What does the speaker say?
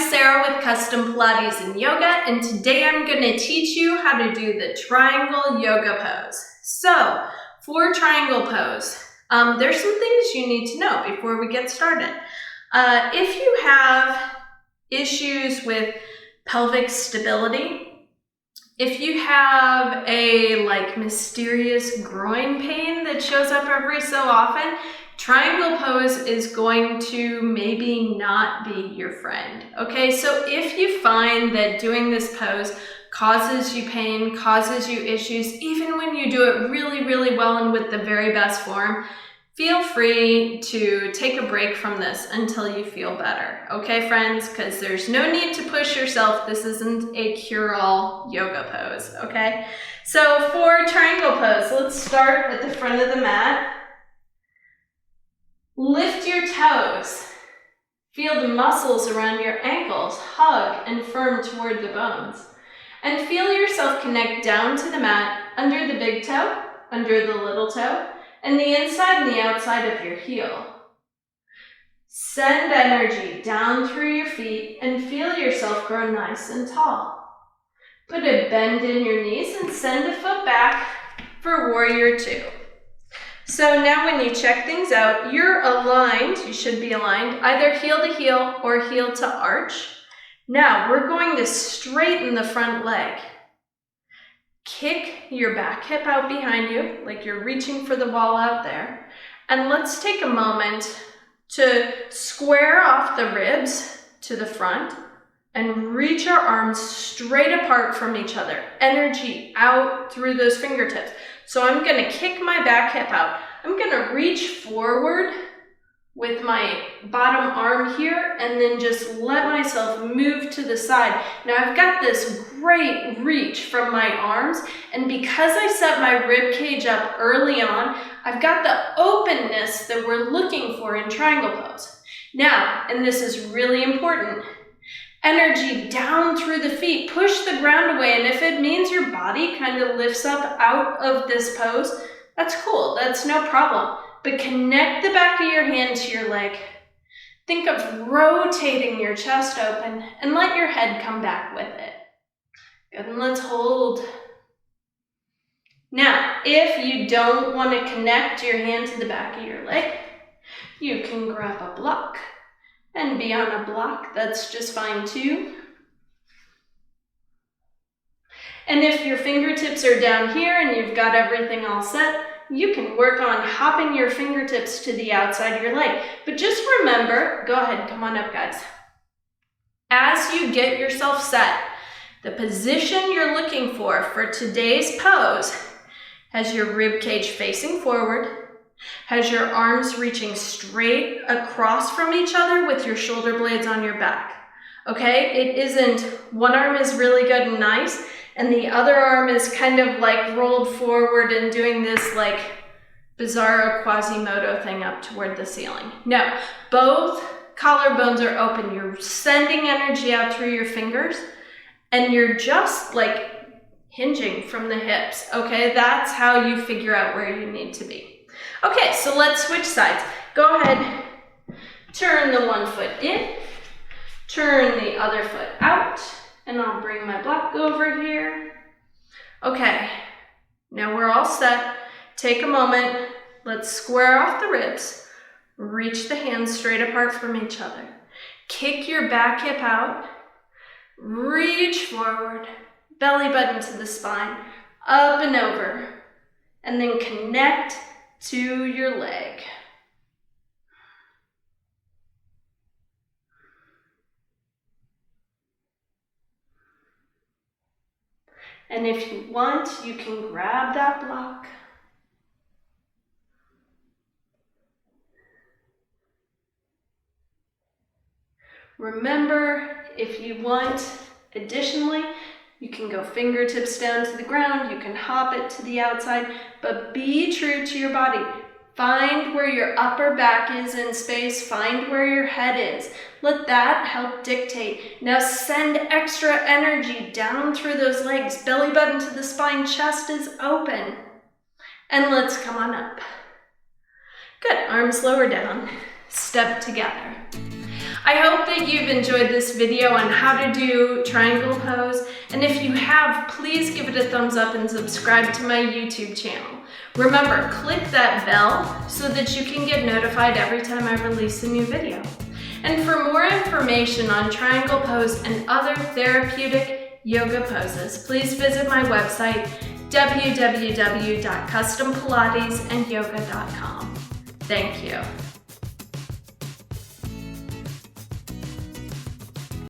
Sarah with Custom Pilates and Yoga, and today I'm going to teach you how to do the triangle yoga pose. So, for triangle pose, there's some things you need to know before we get started. If you have issues with pelvic stability, if you have a mysterious groin pain that shows up every so often, triangle pose is going to maybe not be your friend, okay? So if you find that doing this pose causes you pain, causes you issues, even when you do it really, really well and with the very best form, feel free to take a break from this until you feel better, okay, friends? Because there's no need to push yourself. This isn't a cure-all yoga pose, okay? So for triangle pose, let's start at the front of the mat. Lift your toes. Feel the muscles around your ankles hug and firm toward the bones. And feel yourself connect down to the mat under the big toe, under the little toe, and the inside and the outside of your heel. Send energy down through your feet and feel yourself grow nice and tall. Put a bend in your knees and send a foot back for warrior two. So now when you check things out, you're aligned, you should be aligned, either heel to heel or heel to arch. Now we're going to straighten the front leg. Kick your back hip out behind you, like you're reaching for the wall out there. And let's take a moment to square off the ribs to the front and reach our arms straight apart from each other. Energy out through those fingertips. So I'm gonna kick my back hip out. I'm gonna reach forward with my bottom arm here and then just let myself move to the side. Now I've got this great reach from my arms, and because I set my rib cage up early on, I've got the openness that we're looking for in triangle pose. Now, and this is really important, energy down through the feet, push the ground away, and if it means your body kind of lifts up out of this pose, that's cool, that's no problem. But connect the back of your hand to your leg. Think of rotating your chest open and let your head come back with it. Good, and let's hold. Now, if you don't want to connect your hand to the back of your leg, you can grab a block and be on a block, that's just fine too. And if your fingertips are down here and you've got everything all set, you can work on hopping your fingertips to the outside of your leg. But just remember, go ahead, come on up guys. As you get yourself set, the position you're looking for today's pose has your rib cage facing forward, has your arms reaching straight across from each other with your shoulder blades on your back. Okay, it isn't, one arm is really good and nice, and the other arm is kind of like rolled forward and doing this like bizarro Quasimodo thing up toward the ceiling. No, both collarbones are open. You're sending energy out through your fingers, and you're just like hinging from the hips, okay? That's how you figure out where you need to be. Okay, so let's switch sides. Go ahead, turn the one foot in, turn the other foot out, and I'll bring my block over here. Okay, now we're all set. Take a moment, let's square off the ribs, reach the hands straight apart from each other. Kick your back hip out, reach forward, belly button to the spine, up and over, and then connect to your leg. And if you want, you can grab that block. Remember, if you want, additionally, you can go fingertips down to the ground, you can hop it to the outside, but be true to your body. Find where your upper back is in space, find where your head is. Let that help dictate. Now send extra energy down through those legs, belly button to the spine, chest is open. And let's come on up. Good, arms lower down, step together. I hope that you've enjoyed this video on how to do triangle pose, and if you have, please give it a thumbs up and subscribe to my YouTube channel. Remember, click that bell so that you can get notified every time I release a new video. And for more information on triangle pose and other therapeutic yoga poses, please visit my website, www.customppilatesandyoga.com. Thank you.